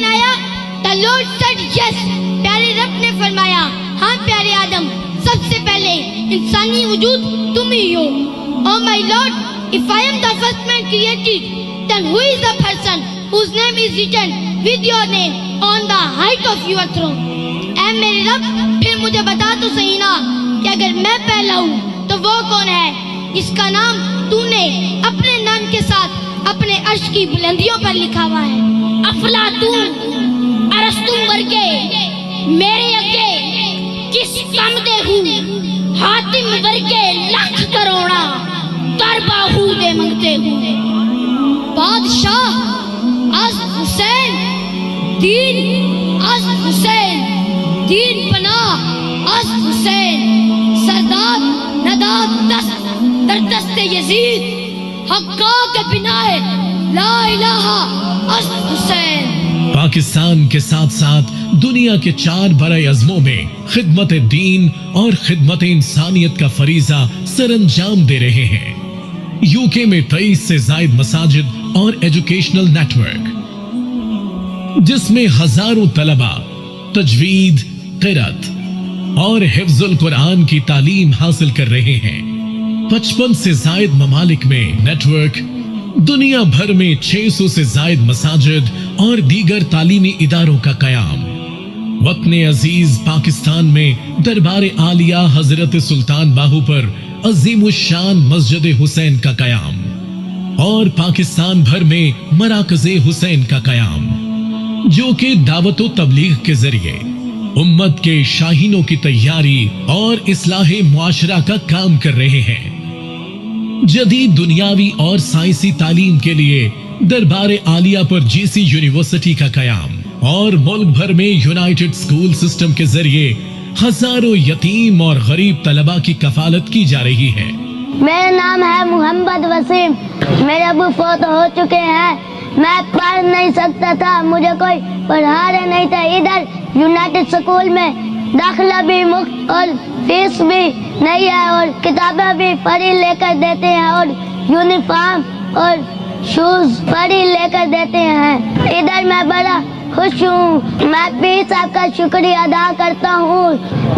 बनाया? The Lord said yes. प्यारे रब ने फरमाया, हाँ प्यारे आदम, सबसे पहले इंसानी वजूद तुम ही हो। Oh my Lord, if I am the first man created, then who is the person whose name is written with your name on the height of your throne? ऐ मेरे रब, फिर मुझे बता तो सही ना कि अगर मैं पहला हूँ तो वो कौन है जिसका नाम तूने अपने नाम के साथ अपने अर्श की बुलंदियों पर लिखा हुआ है। अफलातून अरस्तु वर्गे मेरे अगे किस काम दे हूँ, हातिम वर्गे लाख करोड़ा कर बाहू दे मंगते हूँ। बादशाह अज हुसैन दीन, अज हुसैन दीन पना, अज हुसैन सरदार नदाद दस्त दर दस्ते यजीद, हक्का के बिनाए ला इलाहा अज हुसैन। पाकिस्तान के साथ साथ दुनिया के 4 बड़े अज़मों में खिदमत दीन और खिदमत इंसानियत का फरीजा सरअंजाम दे रहे हैं। यूके में 23 से जायद मसाजिद और एजुकेशनल नेटवर्क, जिसमें हजारों तलबा तजवीद, क़िरात और हिफ्ज़ुल कुरान की तालीम हासिल कर रहे हैं। 55 से जायद ममालिक में नेटवर्क, दुनिया भर में 600 से जायद मसाजिद और दीगर तालीमी इदारों का कयाम। वतन अजीज पाकिस्तान में दरबार आलिया हजरत सुल्तान बाहू पर अजीमुशान मस्जिद हुसैन का कयाम और पाकिस्तान भर में मराकज़े हुसैन का कयाम, जो कि दावत व तबलीग के जरिए उम्मत के शाहीनों की तैयारी और इस्लाहे मुआशरा का काम कर रहे हैं। जदीद दुनियावी और साइंसी तालीम के लिए दरबार आलिया पर जीसी यूनिवर्सिटी का कयाम और मुल्क भर में यूनाइटेड स्कूल सिस्टम के जरिए हजारों यतीम और गरीब तलबा की कफालत की जा रही है। मेरा नाम है मोहम्मद वसीम। मेरे अबू फौत हो चुके हैं। मैं पढ़ नहीं सकता था, मुझे कोई पढ़ा रहे नहीं था। इधर यूनाइटेड स्कूल में दाखिला भी मुफ्त और फीस भी नहीं है और किताबें भी फ्री लेकर देते हैं और यूनिफॉर्म और शूज फ्री लेकर देते हैं। इधर मैं बड़ा खुश हूँ। मैं पीर साहब का शुक्रिया अदा करता हूँ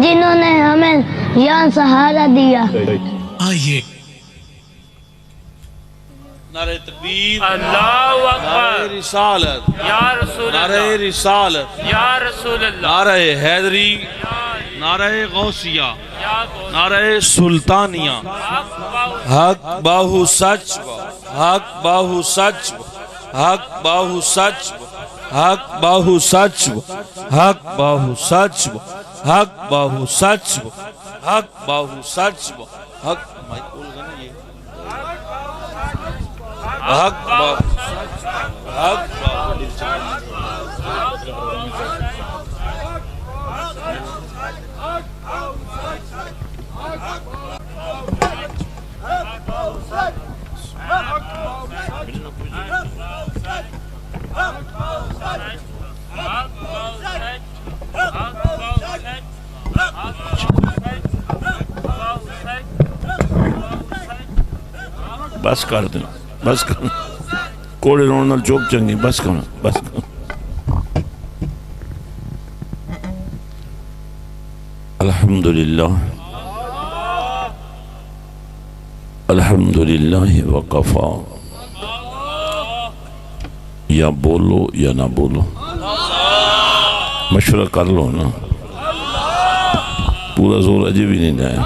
जिन्होंने हमें यहाँ सहारा दिया। आइए नारे तकबीर, अल्लाहु अकबर, नारे रिसालत या रसूल अल्लाह, नारे रिसालत या रसूल अल्लाह, नारे हैदरी, नारे गौसिया, नारे सुल्तानिया। हक बाहु सच, हक बाहु सच, हक बाहु सच, हक बाहु सच, हक बाहु सच, हक बाहु सच, हक बाहु सच, हक हक हक बस कर दे, बस कर, कोड़े रोन नाल चोक चंगी, बस कर, बस कर। अल्हम्दुलिल्लाह, अल्हम्दुलिल्लाह वकफा। या बोलो या ना बोलो, मशवरा कर लो ना। पूरा जोर अजय भी नहीं आया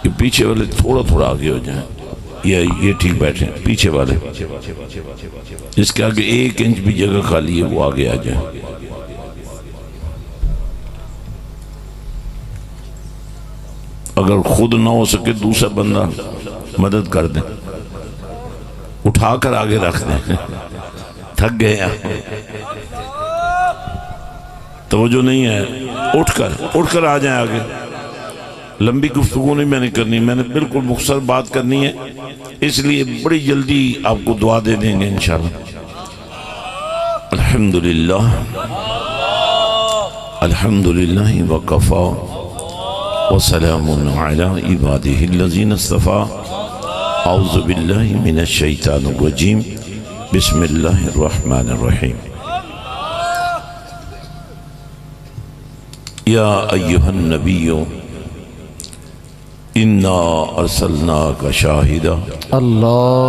कि पीछे वाले थोड़ा थोड़ा आगे हो जाए, ये ठीक बैठे। पीछे वाले इसके आगे 1 इंच भी जगह खाली है वो आगे आ जाए। अगर खुद ना हो सके दूसरा बंदा मदद कर दे, उठाकर आगे रख दे। थक गए हैं, तवज्जो नहीं है, उठकर आ जाए आगे। लंबी गुफ्तगू नहीं मैंने करनी, मैंने बिल्कुल मुख्तसर बात करनी है, इसलिए बड़ी जल्दी आपको दुआ दे देंगे इंशाअल्लाह। अल्हम्दुलिल्लाह, अल्हम्दुलिल्लाह वकफा व सलामुन अला इबादिहिल्लज़ीना इस्तफ़ा। औज़ु बिल्लाहि मिनश शैतानिर रजीम। बिस्मिल्लाहिर्रहमानिर्रहीम। या अय्युहन नबिय्यु इन्ना अरसलनाका शाहिदा अल्लाह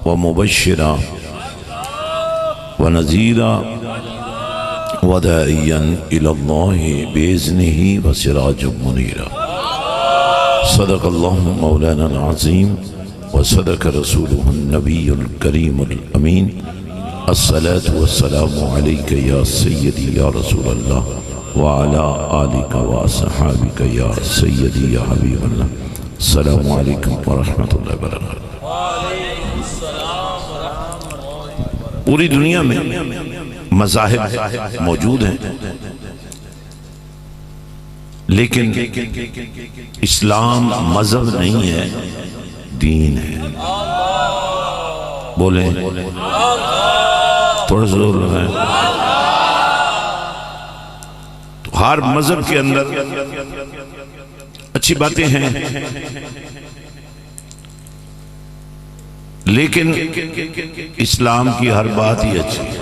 व मुबश्शिरा व नज़ीरा व दाइयन इलल्लाहि बिइज़्निही व सिराजुम मुनीरा। सदक़ल्लाहु मौलाना अज़ीम व सदक़ रसूलुहुन नबियुल करीमुल अमीन। अस्सलातु वस्सलामु अलैका या सय्यदी या रसूलल्लाह व अला आलिका व अस्हाबिका या सय्यदी या हबीबल्लाह। अस्सलामु अलैकुम व रहमतुल्लाहि व बरकातुहू। पूरी दुनिया में मज़ाहिब मौजूद हैं, लेकिन इस्लाम मजहब नहीं है, दीन है। बोले थोड़ा जोर लगाएं। तो हर मजहब के अंदर अच्छी बातें हैं, लेकिन इस्लाम की हर बात ही अच्छी है।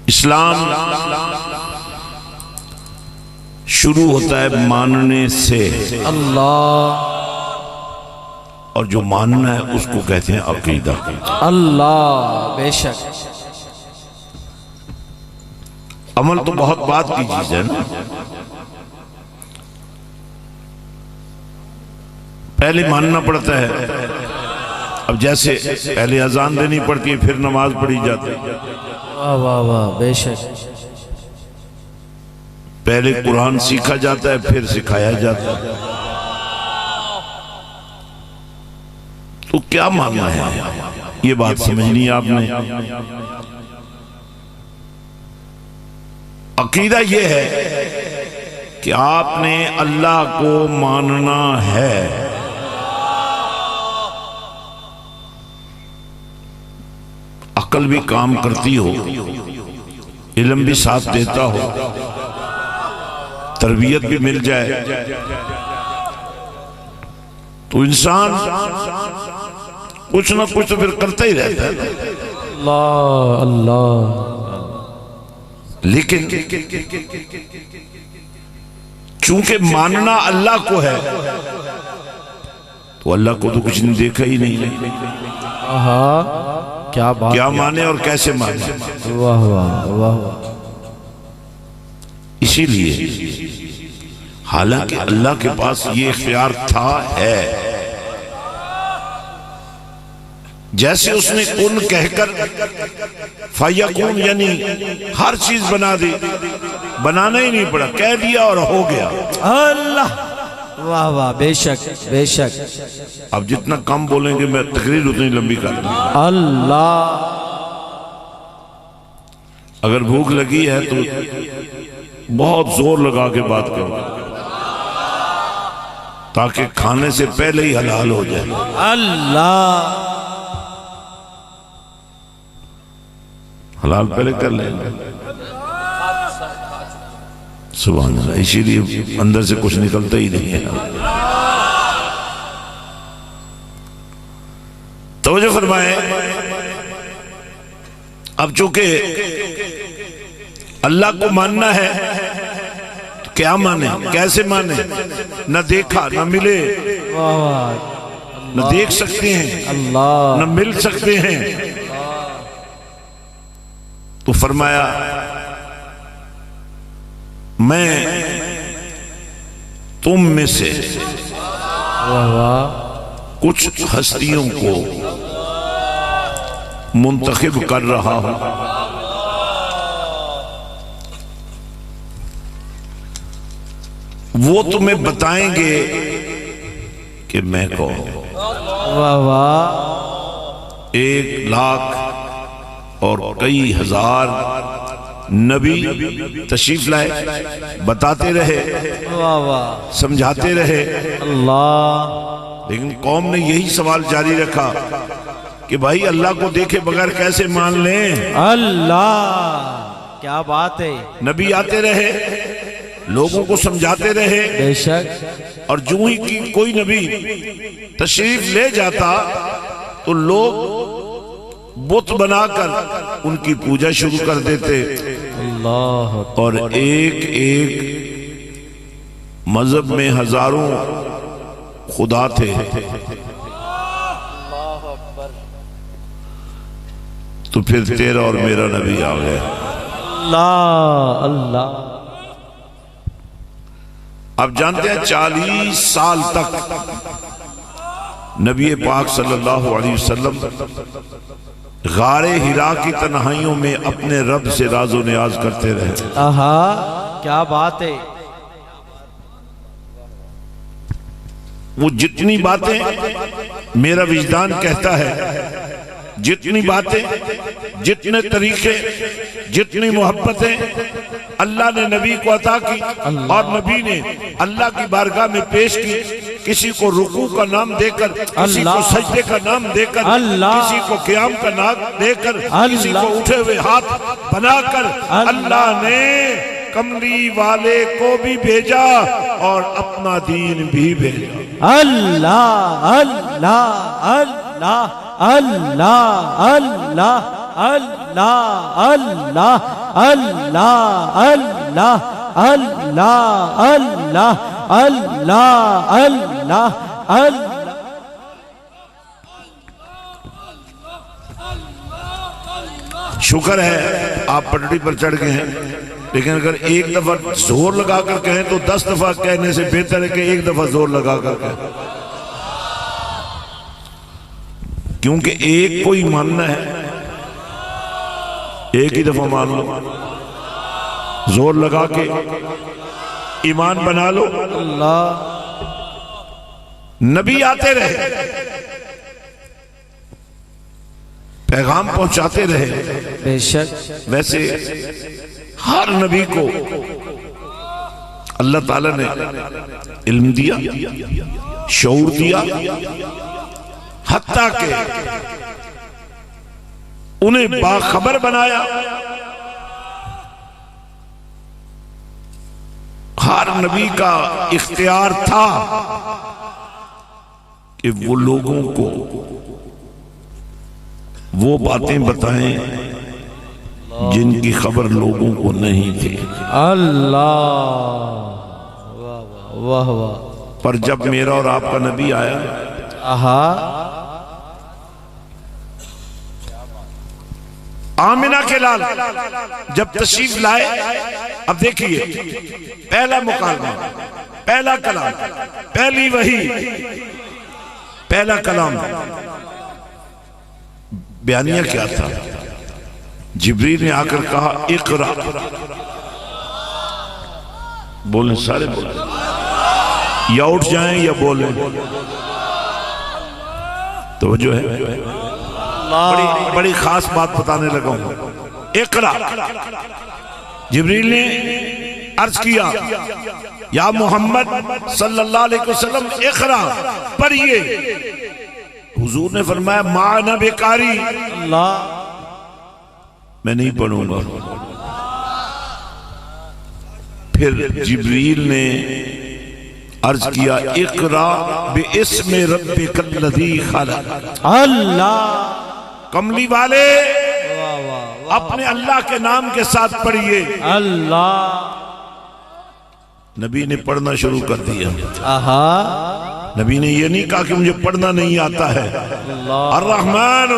इस्लाम शुरू होता है मानने से, अल्लाह, और जो मानना है उसको कहते हैं अकीदा। अल्लाह, बेशक। अमल तो बहुत बात की चीज है ना। पहले मानना पड़ता है। अब जैसे पहले अजान देनी पड़ती है, फिर नमाज पढ़ी जाती है। वाह वाह वाह, बेशक। पहले कुरान सीखा जाता है, फिर सिखाया जाता है। तो क्या मानना है, ये बात समझनी है आपने। अकीदा यह है कि आपने अल्लाह को मानना है। अकल भी काम करती हो, इल्म भी साथ देता हो, तरबियत भी मिल जाए, तो इंसान कुछ ना कुछ तो फिर करता ही रहता है। अल्लाह अल्लाह। लेकिन चूंकि मानना अल्लाह को है, तो अल्लाह को तो कुछ नहीं देखा ही नहीं। आहा, क्या बात, क्या माने और कैसे माने। वाह वाह वाह वाह। इसीलिए हालांकि अल्लाह के पास ये इख्तियार था, है, जैसे उसने कुन कहकर फयकुन यानी हर चीज बना दी, बनाना ही नहीं पड़ा, कह दिया और हो गया। अल्लाह, वाह वाह, बेशक बेशक। अब जितना कम बोलेंगे मैं तकरीर उतनी लंबी कर दूंगा। अल्लाह। अगर भूख लगी है तो बहुत जोर लगा के बात करो, ताकि खाने से पहले ही हलाल हो जाए। अल्लाह, हलाल पहले कर लेंगे। सुभान अल्लाह। इसीलिए अंदर से कुछ निकलता ही नहीं है। तवज्जो फरमाए। अब चूंकि अल्लाह को मानना है, तो क्या माने, कैसे माने। न देखा, न मिले, वाह वाह, न देख सकते हैं, अल्लाह, न मिल सकते हैं। तो फरमाया मैं तुम में से वाह वाह, कुछ हस्तियों को मुंतखब कर रहा हूं। वो तुम्हें बताएंगे कि मैं कौन। वाह वाह, 1 लाख और कई हजार नबी तशरीफ लाए, बताते रहे, वाह वाह, समझाते रहे। अल्लाह। लेकिन कौम ने यही सवाल जारी रखा कि भाई अल्लाह को देखे बगैर कैसे मान लें। अल्लाह, क्या बात है। नबी आते रहे, लोगों को समझाते रहे। बेशक। और जो ही की कोई नबी तशरीफ ले जाता तो लोग बुत बनाकर उनकी पूजा शुरू कर देते। अल्लाह। और एक एक मजहब में हजारों खुदा थे। तो फिर तेरा और मेरा नबी आ गया। अल्लाह अल्लाह। अब जानते हैं 40 साल तक नबी पाक सल्लल्लाहु अलैहि वसल्लम गारे हिरा की तन्हाइयों में अपने रब से राजो नियाज करते रहे। आहा, क्या बात है। वो जितनी बातें मेरा विजदान कहता है, जितनी बातें, जितने तरीके, जितनी मोहब्बतें अल्लाह ने नबी को अता की और नबी ने अल्लाह की बारगाह में पेश की। किसी को रुकू का नाम देकर, किसी को सजदे का नाम देकर, किसी को क़याम का नाम देकर, किसी को उठे हुए हाथ बनाकर अल्लाह ने कमली वाले को भी भेजा और अपना दीन भी भेजा। अल्लाह अल्लाह अल्लाह अल्लाह अल्लाह अल्लाह अल्लाह अल्लाह अल्लाह अल्लाह अल्लाह अल्लाह अल्लाह अल्लाह। शुक्र है आप पटड़ी पर चढ़ गए हैं, लेकिन अगर एक दफा जोर लगाकर कहें तो 10 दफा कहने से बेहतर है कि एक दफा जोर लगाकर कहें, क्योंकि एक को ही मानना है। एक ही दफा मान लो, जोर लगा के ईमान बना लो। अल्लाह। नबी आते रहे, पैगाम पहुंचाते रहे। बेशक। वैसे हर नबी को अल्लाह ताला ने इल्म दिया, शऊर दिया, हत्ता के उन्हें बाखबर बनाया। हर नबी का इख्तियार था कि वो लोगों को वो बातें बताएं जिनकी खबर लोगों को नहीं थी। अल्लाह। वाह वाह वाह। पर जब मेरा और आपका नबी आया, आहा, आमिना के लाल जब तशरीफ लाए, अब देखिए पहला मुकालमा, पहला कलाम, पहली वही, पहला कलाम बयानिया क्या था? जिब्रील ने आकर कहा इकरा। बोले सारे बोले, या उठ जाएं या बोले। तो जो है बड़ी बड़ी खास बात बताने लगा हूं। इकरा, जिब्रील ने अर्ज किया या मोहम्मद सल्लल्लाहु अलैहि वसल्लम इकरा, पढ़िए। हुजूर ने फरमाया माना बेकारी, अल्लाह, मैं नहीं पढ़ूंगा। फिर जिब्रील ने अर्ज किया इकरा बिस्मि रब्बिकल्लज़ी खलक़। अल्लाह। कमली वाले वाह वाह। अपने अल्लाह के नाम के साथ पढ़िए। अल्लाह। नबी ने पढ़ना शुरू कर दिया। आहा, नबी ने यह नहीं कहा कि मुझे पढ़ना नहीं आता है। अर्रहमान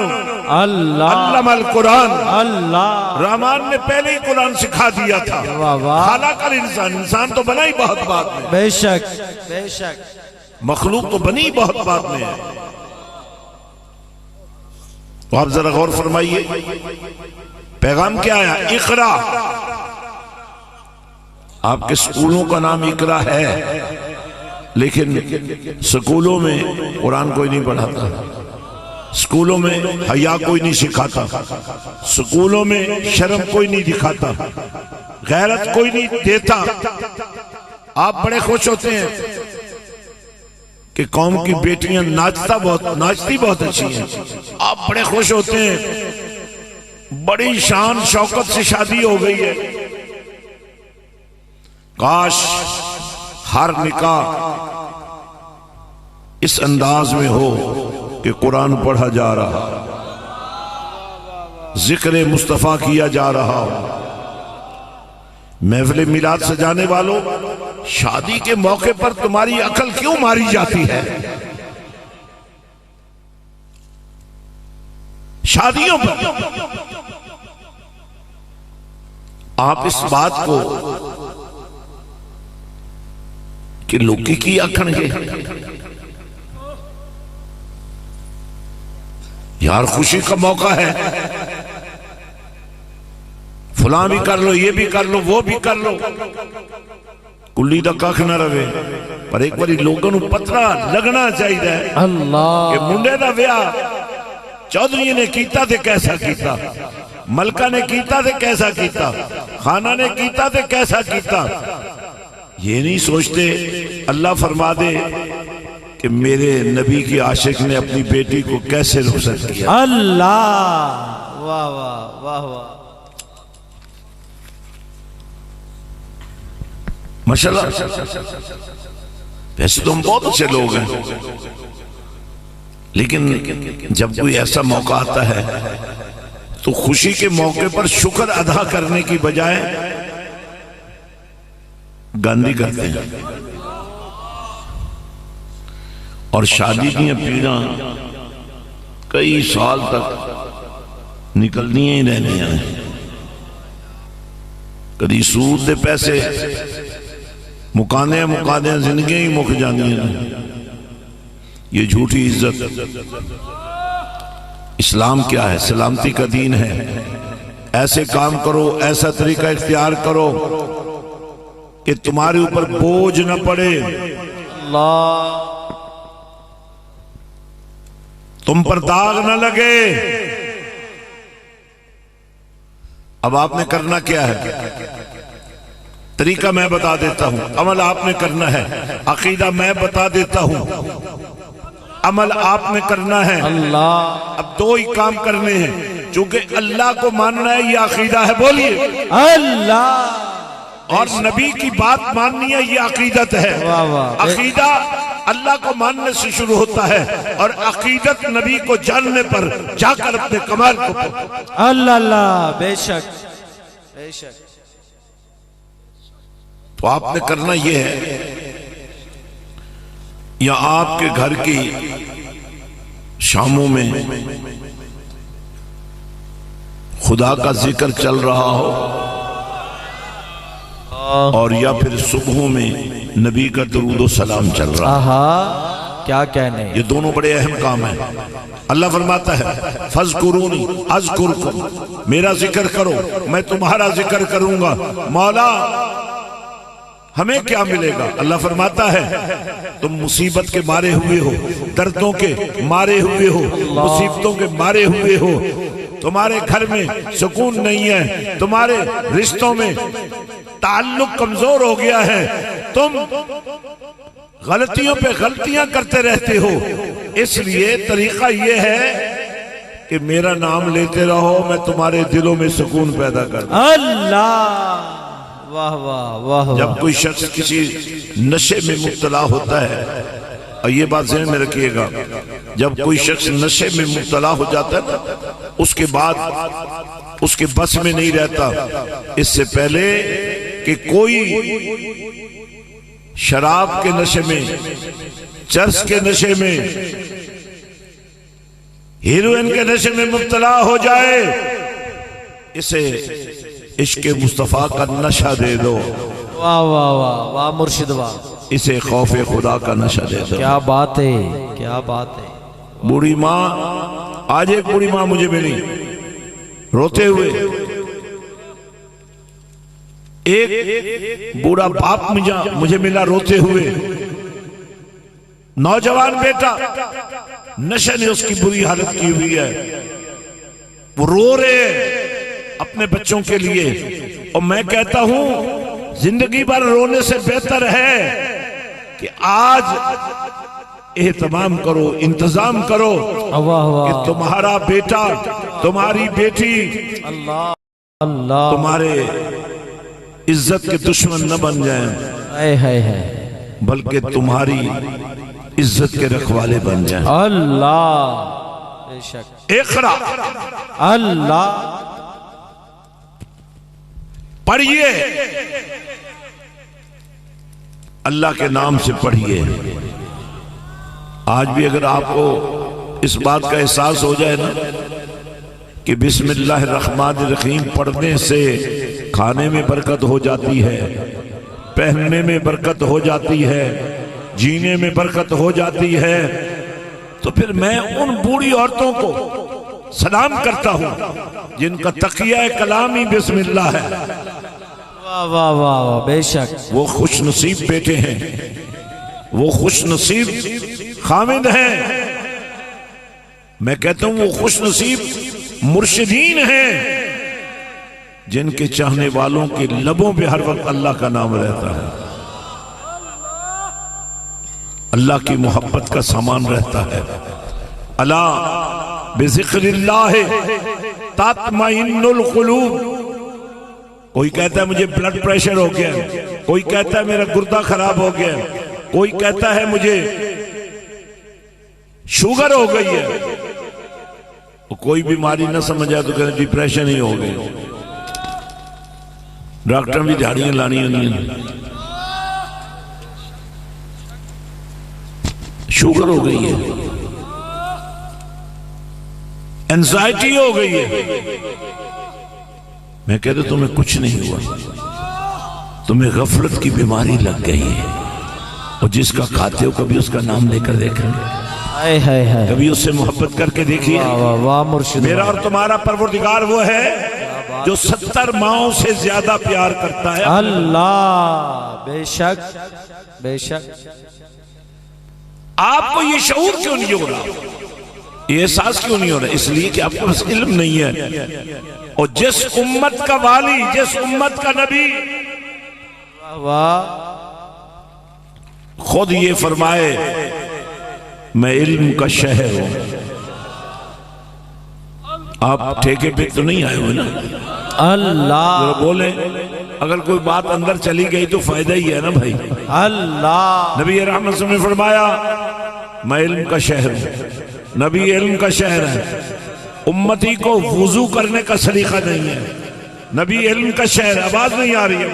अल्लाह, अल्लमल कुरान, अल्लाह, रहमान ने पहले ही कुरान सिखा दिया था। वाह वाह। खालाकल इंसान, इंसान तो बना ही बहुत बाद में, बेशक बेशक। मखलूक तो बनी बहुत बाद में है। तो आप जरा गौर फरमाइए, पैगाम क्या आया? इकरा। आपके स्कूलों का नाम इकरा है, लेकिन स्कूलों में कुरान कोई नहीं पढ़ाता, स्कूलों में हया कोई नहीं सिखाता, स्कूलों में शर्म कोई नहीं दिखाता, गैरत कोई नहीं देता। आप बड़े खुश होते हैं कि कौम की बेटियां नाचती बहुत अच्छी हैं। आप बड़े खुश होते हैं, बड़ी शान शौकत से शादी हो गई है। काश हर निकाह इस अंदाज में हो कि कुरान पढ़ा जा रहा, जिक्र मुस्तफा किया जा रहा हो। महफिल मिलाद सजाने वालों, शादी के मौके पर तुम्हारी अकल क्यों मारी जाती है? शादियों पर आप इस बात को कि लोकी की आखणगे यार, खुशी का मौका है, फलां भी कर लो, ये भी कर लो, वो भी कर लो, कुल्ली दा कख ना रवे। पर एक बारी लोगों को पता लगना चाहिए अल्लाह कि मुंडे दा ब्याह चौधरी ने कीता ते कैसा कीता, मलका ने कीता ते कैसा कीता, खाना ने कीता ते कैसा कीता। ये नहीं सोचते अल्लाह फरमा दे कि मेरे नबी की आशिक ने अपनी बेटी को कैसे रुखसत किया। अल्लाह, वाह वाह वाह वाह, माशाल्लाह। वैसे तो हम बहुत अच्छे लोग हैं, लेकिन जब कोई ऐसा मौका आता है तो खुशी के मौके पर शुक्र अदा करने की बजाय गांधी करते हैं और शादी की पीड़ा कई साल तक निकलनी ही रहनी है। कभी सूद के पैसे मुकाने मुकाने जिंदगी ही मुक जानी है। ये झूठी इज्जत। इस्लाम क्या है? सलामती का दीन है। ऐसे काम करो, ऐसा तरीका इख्तियार करो कि तुम्हारे ऊपर बोझ न पड़े, अल्लाह तुम पर दाग न लगे। अब आपने करना क्या है? तरीका मैं बता देता हूं, अमल आपने करना है। अकीदा मैं बता देता हूं, अमल आपने करना है। अल्लाह, अब दो ही काम करने हैं, चूंकि अल्लाह को मानना है, ये अकीदा है। बोलिए अल्लाह, और नबी की बात माननी है, ये अकीदत है। वाह वाह, अकीदा अल्लाह को मानने से शुरू होता है और अकीदत नबी को जानने पर जाकर अपने कमाल को अल्लाह अल्लाह, बेशक बेशक। तो आपने करना यह है, या आपके घर की शामों में खुदा का जिक्र चल रहा हो, और या फिर सुबह में नबी का दरूद सलाम चल रहा है। आहा, क्या कहने। ये दोनों बड़े अहम काम हैं। अल्लाह फरमाता है फज़कुरूनी अज़कुरकुम, मेरा जिक्र करो मैं तुम्हारा जिक्र करूंगा। मौला हमें क्या मिलेगा? अल्लाह फरमाता है तुम मुसीबत के मारे हुए हो, दर्दों के मारे हुए हो, मुसीबतों के मारे हुए हो, तुम्हारे घर में सुकून नहीं है, तुम्हारे रिश्तों में ताल्लुक कमजोर हो गया है, तुम गलतियों पे गलतियां करते रहते हो। इसलिए तरीका यह है कि मेरा नाम लेते रहो, मैं तुम्हारे दिलों में सुकून पैदा कर दूं। अल्लाह, वाह वाह वाह। जब कोई शख्स किसी नशे में मुब्तला होता है, और ये बात ज़हन में रखिएगा, जब कोई शख्स नशे में मुब्तला हो जाता है उसके बाद उसके बस में नहीं रहता। इससे पहले कि कोई शराब के नशे में, चरस के नशे में, हीरोइन के नशे में मुब्तला हो जाए, इसे इश्क़ मुस्तफ़ा का नशा दे दो। वाह वाह वाह वाह मुर्शिद वाह। इसे खौफ खुदा का नशा दे दो। क्या बात है, क्या बात है। बूढ़ी माँ, आज एक बूढ़ी माँ मुझे मिली रोते हुए, एक बूढ़ा बाप मुझे मिला रोते हुए। नौजवान बेटा, नशे ने उसकी बुरी हालत की हुई है, वो रो रहे अपने बच्चों के लिए। और मैं कहता हूं जिंदगी भर रोने से बेहतर है कि आज एहतमाम करो, इंतजाम करो कि तुम्हारा बेटा, तुम्हारी बेटी अल्लाह अल्लाह तुम्हारे इज्जत के दुश्मन न बन जाएं, हाय हाय हाय। बल्कि तुम्हारी इज्जत के रखवाले बन जाएं। अल्लाह बेशक। इक़रा, अल्लाह पढ़िए, अल्लाह के नाम से पढ़िए। आज भी अगर आपको इस बात का एहसास हो जाए ना कि बिस्मिल्लाहिर्रहमानिर्रहीम पढ़ने से खाने में बरकत हो जाती है, पहनने में बरकत हो जाती है, जीने में बरकत हो जाती है, तो फिर मैं उन बूढ़ी औरतों को सलाम करता हूं जिनका तकिया कलाम ही बिस्मिल्लाह है। वाह वाह वाह वाह बेशक। वो खुश नसीब बेटे हैं, वो खुश नसीब खामिद हैं। मैं कहता हूं वो खुश नसीब मुर्शिदीन हैं जिनके चाहने वालों के लबों पे हर वक्त अल्लाह का नाम रहता है, अल्लाह की मोहब्बत का सामान रहता है। अला बिज़िक्रिल्लाह तत्मइन्नुल कुलूब। कोई कहता है मुझे ब्लड प्रेशर हो गया, कोई कहता है मेरा गुर्दा खराब हो गया, कोई कहता है मुझे शुगर हो गई है। तो कोई बीमारी ना समझ आए तो कहते डिप्रेशन ही हो गई। डॉक्टर भी झाड़ियां लानी होनी, शुगर हो गई है, एंजाइटी हो गई है। मैं कहता तुम्हें कुछ नहीं हुआ, तुम्हें गफलत की बीमारी लग गई है। और जिसका खाते हो कभी उसका नाम लेकर देखेंगे, हाय हाय हाय। कभी उससे मोहब्बत करके देखिए। वाह वाह वाह मुर्शिद। मेरा और तुम्हारा परवरदिगार वो है जो 70 माओं से ज्यादा प्यार करता है। अल्लाह बेशक बेशक। आपको ये शऊर क्यों नहीं हो रहा, ये एहसास क्यों नहीं हो रहा? इसलिए कि आपके पास इल्म नहीं है। और जिस उम्मत का वाली, जिस उम्मत का नबी वाह खुद ये फरमाए मैं इल्म का शहर हूं। आप ठेके पे तो नहीं आए हो ना? अल्लाह बोले अगर कोई बात अंदर चली गई तो फायदा ही है ना भाई। अल्लाह। नबी रहमत ने फरमाया मैं इल्म का शहर हूं। नबी इल्म का शहर है। उम्मती को वुजू करने का सलीका नहीं है। नबी इल्म का शहर, आवाज नहीं आ रही है।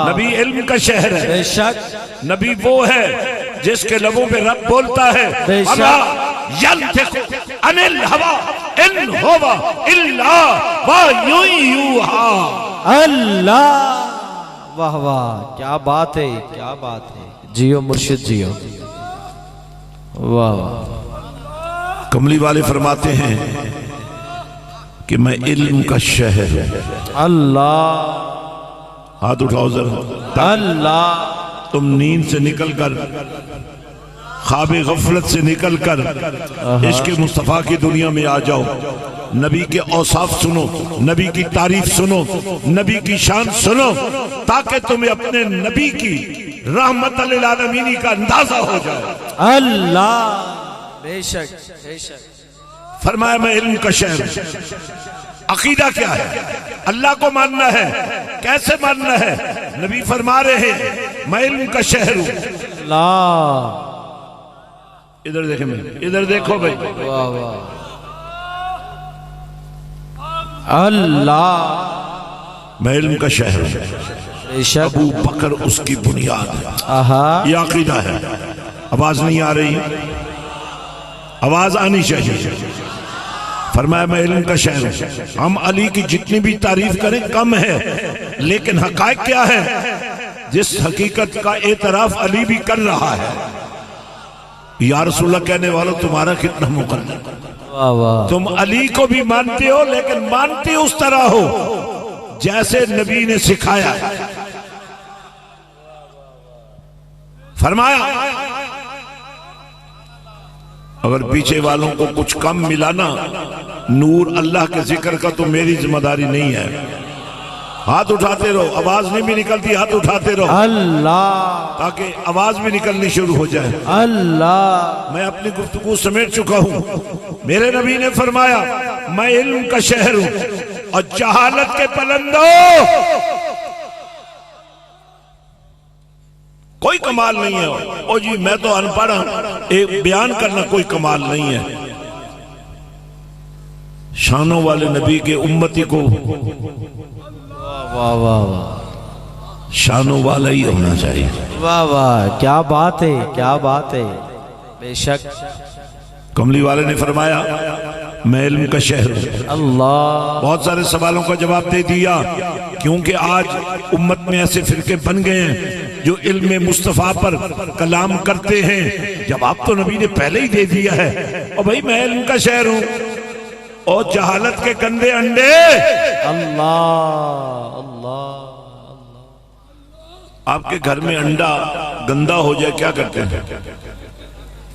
नबी इल्म का शहर है। बेशक। नबी वो है जिसके लबों पे रब बोलता है अनिल हवा इन होवा इल्ला वायुहा। अल्लाह वाह वाह क्या बात है, क्या बात है। जियो मुर्शिद जियो। वाह वाह। कमली वाले फरमाते हैं कि मैं इल्म का शहर हूं। अल्लाह। हाथ उठाओ जरा। अल्लाह। तुम नींद से निकलकर, ख्वाब गफलत से निकलकर इश्क मुस्तफा की दुनिया में आ जाओ। नबी के औसाफ सुनो, नबी की तारीफ सुनो, नबी की शान सुनो, ताकि तुम्हें अपने नबी की रहमत लिल आलमीन का अंदाजा हो जाए। अल्लाह बेशक बेशक। फरमाया मैं इल्म का शहर हूं। अकीदा क्या है? अल्लाह को मानना है। कैसे मानना है? नबी फरमा रहे हैं मैं इल्म का शहर हूं। अल्लाह। इधर देखे, मैं इधर देखो भाई। वाह वाह। अल्लाह। मैं इल्म का शहर हूं। बेशक। अबू बकर उसकी बुनियाद है। आहा। यह अकीदा है। आवाज नहीं आ रही? आवाज आनी चाहिए। फरमाया मैं इल्म का शहर हूं। हम अली की जितनी भी तारीफ करें कम है, लेकिन हकायक क्या है? जिस हकीकत का एतराफ अली भी कर रहा है। या रसूलल्लाह कहने वालों तुम्हारा कितना मुकद्दर। वाह वाह। तुम अली को भी मानते हो, लेकिन मानते उस तरह हो जैसे नबी ने सिखाया। फरमाया अगर पीछे वालों को कुछ कम मिला ना नूर अल्लाह के जिक्र का, तो मेरी जिम्मेदारी नहीं है। हाथ उठाते रहो, आवाज नहीं भी निकलती हाथ उठाते रहो। अल्लाह। ताकि आवाज भी निकलनी शुरू हो जाए। अल्लाह। मैं अपनी गुफ्तगू समेट चुका हूं। मेरे नबी ने फरमाया मैं इल्म का शहर हूं। और जहालत के पलंदों कोई कमाल नहीं है। ओ जी मैं तो अनपढ़ हूं, एक बयान करना कोई कमाल नहीं है। शानों वाले नबी के उम्मती को वाह वाह वाह शानों वाला ही होना चाहिए। वाह वाह, क्या बात है, क्या बात है। बेशक कमली वाले ने फरमाया मैं इल्म का शहर हूं। अल्लाह। बहुत सारे सवालों का जवाब दे दिया, क्योंकि आज उम्मत में ऐसे फिरके बन गए हैं जो इल्म मुस्तफा पर कलाम करते हैं। जवाब तो नबी ने पहले ही दे दिया है। और भाई मैं इल्म का शहर हूं और जहालत के गंदे अंडे। अल्लाह अल्लाह। आपके घर में अंडा गंदा हो जाए क्या करते हैं?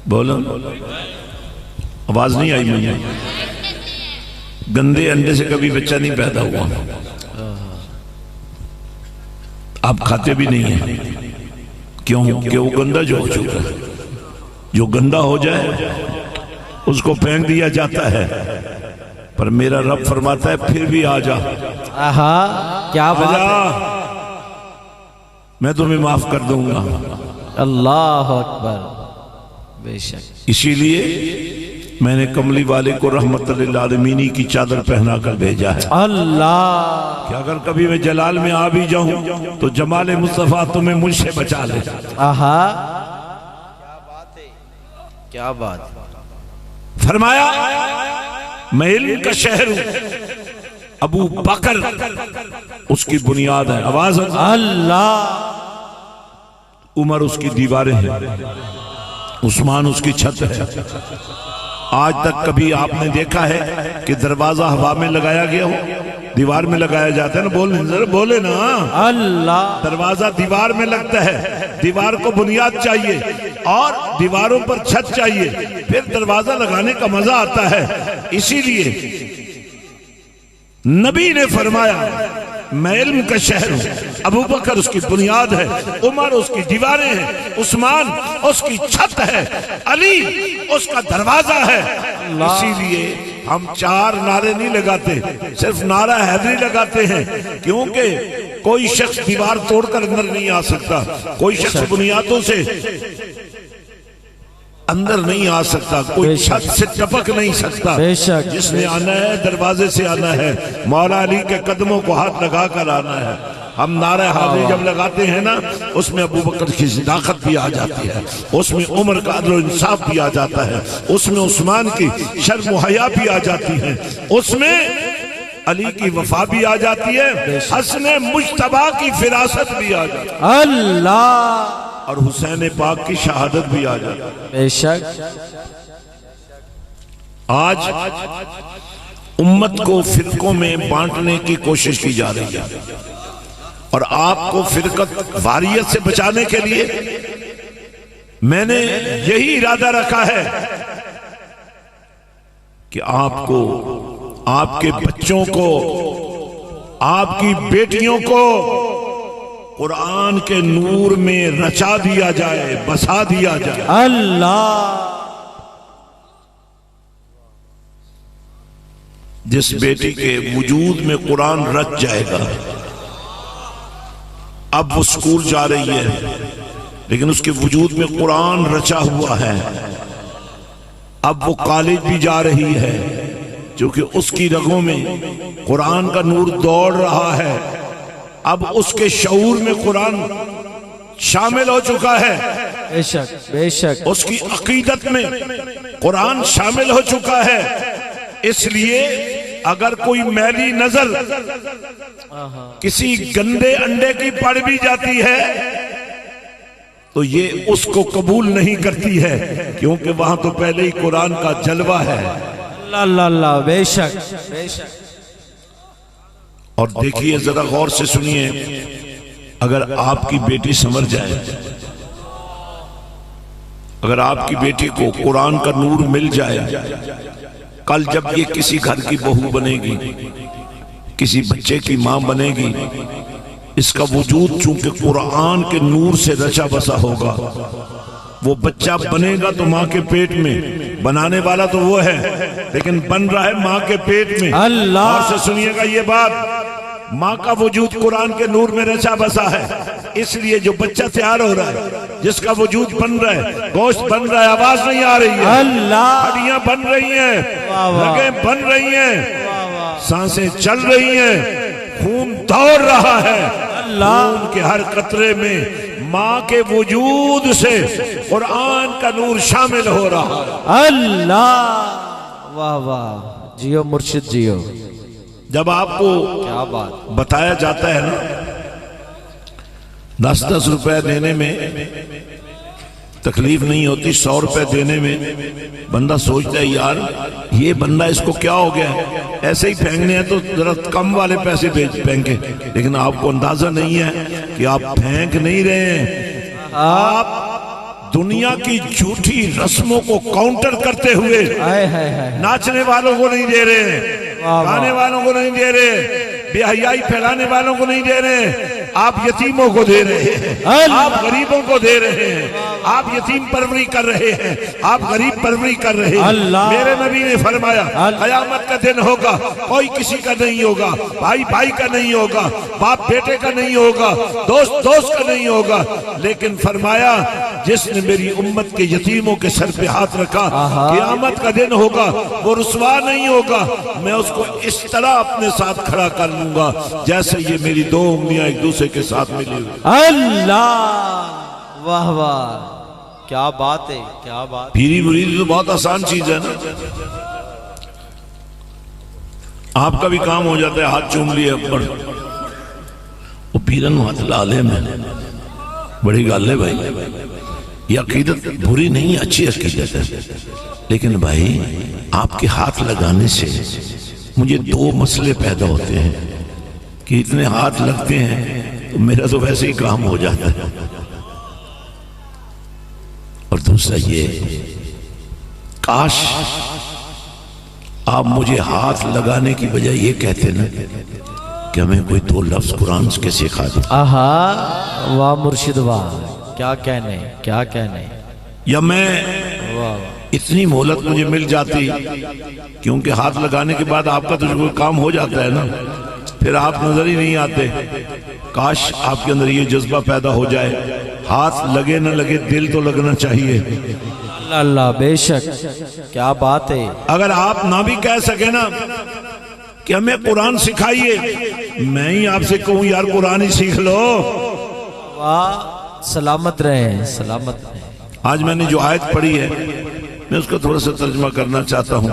बोलो, आवाज नहीं आई मुझे। गंदे अंडे से कभी बच्चा नहीं पैदा हुआ, आप खाते भी नहीं है। क्यों? कि वो गंदा जो हो चुका है। जो गंदा हो जाए उसको फेंक दिया जाता है, पर मेरा रब फरमाता है फिर भी आ जा। आहा, क्या बात है। मैं तुम्हें माफ कर दूंगा। अल्लाह अकबर। बेशक इसीलिए मैंने कमली वाले को रहमतुल लिल आलमीन की चादर पहना कर भेजा है। अल्लाह। कि अगर कभी मैं जलाल में आ भी जाऊं तो जमाले मुस्तफा तुम्हें मुझसे बचा ले। आहा, क्या बात है, क्या बात। फरमाया मैं इल्म का शहर हूं। अबू बकर उसकी बुनियाद है। आवाज। अल्लाह। उमर उसकी दीवारें हैं, उस्मान उसकी छत है। आज तक कभी आपने देखा है कि दरवाजा हवा में लगाया गया हो? दीवार में लगाया जाता है ना। बोले ना। अल्लाह। दरवाजा दीवार में लगता है। दीवार को बुनियाद चाहिए और दीवारों पर छत चाहिए, फिर दरवाजा लगाने का मजा आता है। इसीलिए नबी ने फरमाया मैं इल्म का शहर हूं। अबू बकर उसकी बुनियाद है, उमर उसकी दीवारें हैं, उस्मान उसकी छत है, अली उसका दरवाजा है। इसीलिए हम चार नारे नहीं लगाते, सिर्फ नारा हैदरी लगाते हैं। क्योंकि कोई शख्स दीवार तोड़कर अंदर नहीं आ सकता, कोई शख्स बुनियादों से अंदर नहीं आ सकता, कोई छत से टपक नहीं सकता। जिसने आना है दरवाजे से आना है, मौला अली के कदमों को हाथ लगा कर आना है। हम नारे हाज़िर जब लगाते हैं ना, उसमें अबू बकर की सदाकत भी आ जाती है, उसमें उमर का अदल इंसाफ भी आ जाता है, उसमें उस्मान की शर्म हया भी आ जाती है, उसमें अली की वफा भी आ जाती है, हसने मुज्तबा की फिरासत भी आ जाती है, अल्लाह, और हुसैन पाक की शहादत भी आ जाती है। बेशक आज उम्मत को फिरकों में बांटने की कोशिश की जा रही है, और आपको फिरकत वारियत से बचाने के लिए मैंने यही इरादा रखा है कि आपको, आपके बच्चों को, आपकी बेटियों को कुरान के नूर में रचा दिया जाए, बसा दिया जाए। अल्लाह। जिस बेटी के वजूद में कुरान रच जाएगा, अब वो स्कूल जा रही है लेकिन उसके वजूद में कुरान रचा हुआ है, अब वो कॉलेज भी जा रही है क्योंकि उसकी रगों में कुरान का नूर दौड़ रहा है, अब उसके शऊर में कुरान शामिल हो चुका है, बेशक बेशक उसकी अकीदत में कुरान शामिल हो चुका है। इसलिए अगर कोई मैली नजर किसी गंदे अंडे की पड़ भी जाती है तो ये उसको कबूल नहीं करती है, क्योंकि वहां तो पहले ही कुरान का जलवा है। अल्लाह, बेशक बेशक। और देखिए, जरा गौर से सुनिए, अगर आपकी बेटी समझ जाए, अगर आपकी बेटी को कुरान का नूर मिल जाए, कल जब ये किसी घर की बहू बनेगी, किसी बच्चे की मां बनेगी, इसका वजूद चूंकि कुरान के नूर से रचा बसा होगा, वो बच्चा बनेगा तो मां के पेट में, बनाने वाला तो वो है लेकिन बन रहा है मां के पेट में। अल्लाह। और से सुनिएगा ये बात, माँ का वजूद कुरान के नूर में रचा बसा है। इसलिए जो बच्चा तैयार हो रहा है, जिसका वजूद बन रहा है, गोश्त बन रहा है, आवाज नहीं आ रही है, अल्लाह, हड्डियां बन रही हैं, रगें बन रही हैं, सांसें चल रही हैं, खून दौड़ रहा है, खून के हर कतरे में माँ के वजूद से कुरान का नूर शामिल हो रहा है। अल्लाह, वाह वाह, जियो मुर्शिद जियो। जब आपको क्या बात, बताया जाता है ना 10-10 रुपए देने में तकलीफ नहीं होती, 100 रुपए देने में बंदा सोचता है यार ये बंदा इसको क्या हो गया है, ऐसे ही फेंकने हैं तो जरा कम वाले पैसे फेंके। लेकिन आपको अंदाजा नहीं है कि आप फेंक नहीं रहे हैं, आप दुनिया की झूठी रस्मों को काउंटर करते हुए नाचने वालों को नहीं दे रहे हैं, गाने वालों को नहीं दे रहे, बेहयाई फैलाने वालों को नहीं दे रहे, आप यतीमों को दे रहे हैं, आप गरीबों को दे रहे हैं, आप यतीम परवरी कर रहे हैं, आप गरीब परवरी कर रहे हैं। मेरे नबी ने फरमाया कयामत का दिन होगा, कोई किसी का नहीं होगा, भाई भाई का नहीं होगा, बाप बेटे का नहीं होगा, दोस्त दोस्त का नहीं होगा, लेकिन फरमाया जिसने मेरी उम्मत के यतीमों के सर पे हाथ रखा, कयामत का दिन होगा, वो रुसवा नहीं होगा, मैं उसको इस तरह अपने साथ खड़ा कर लूंगा जैसे ये मेरी दो उंगलियां एक दूसरे के साथ मिली हुई। अल्लाह, वाह वाह, क्या बात है, क्या बात। पीरी मुरीदी तो बहुत आसान चीज है ना, आपका भी काम हो जाता है, हाथ चूम लिए ऊपर, वो पीरन हाथ ला ले, मैंने बड़ी गाल है भाई, ये अकीदत बुरी नहीं, अच्छी अकीदत है, लेकिन भाई आपके हाथ लगाने से मुझे दो मसले पैदा होते हैं कि इतने हाथ लगते हैं तो मेरा तो वैसे ही काम हो जाता है, और दूसरा ये काश आप मुझे हाथ लगाने की बजाय ये कहते ना कि हमें कोई दो लफ्ज कुरान के सिखा दे। आहा, वाह मुर्शिद वाह, क्या कहने, क्या कहने। या मैं इतनी मोहलत मुझे मिल जाती, क्योंकि हाथ लगाने के बाद आपका तो कोई काम हो जाता है ना, फिर आप नजर ही नहीं आते। काश आपके अंदर ये जज्बा पैदा हो जाए, हाथ लगे न लगे दिल तो लगना चाहिए। अल्लाह, बेशक, क्या बात है। अगर आप ना भी कह सके ना कि हमें कुरान सिखाइए, मैं ही आपसे कहूं यार कुरान ही सीख लो, वाह, सलामत रहे, सलामत रहे। आज मैंने जो आयत पढ़ी है मैं उसका थोड़ा सा तर्जुमा करना चाहता हूँ,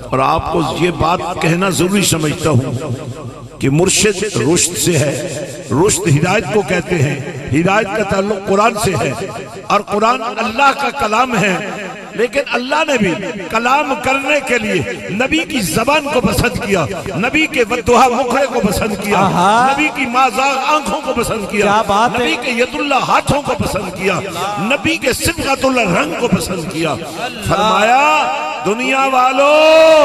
और आपको ये बात कहना जरूरी समझता हूँ कि मुर्शिद रुश्द से है, रुश्द हिदायत को कहते हैं, हिदायत का ताल्लुक कुरान से है, और कुरान अल्लाह का कलाम है, लेकिन अल्लाह ने भी कलाम करने के लिए नबी की जबान को पसंद किया, नबी के वद्दुहा मुखड़े को पसंद किया, नबी की माज़ाग आंखों को पसंद किया, नबी के यदुल्ला हाथों को पसंद किया, नबी के सिबगतुल्लाह रंग को पसंद किया। फरमाया दुनिया वालों